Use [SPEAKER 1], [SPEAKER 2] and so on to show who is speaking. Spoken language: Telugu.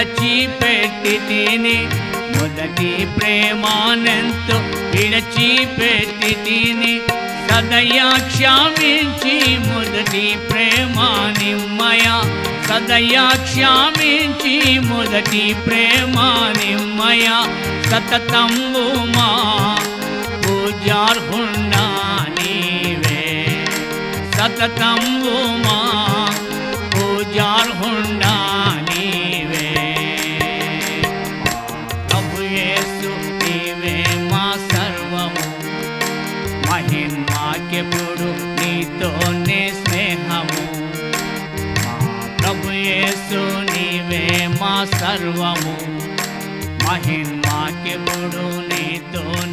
[SPEAKER 1] విడచిపెట్టితిని మొదటి ప్రేమానెంతో విడచిపెట్టితిని సదయా క్షమించి మొదటి ప్రేమానిమ్మయ సదయా క్షమించి మొదటి ప్రేమానిమ్మయ సతతంబు మా పూజార్హుండా నీవే సతతంబు మా పూజార్హుండా నీవే ప్రభు యేసు నీవే మా సర్వము మహిమాకెప్పుడు నీతోనే స్నేహము ప్రభు యేసు నీవే మా సర్వము మహిమాకెప్పుడు నీతోనే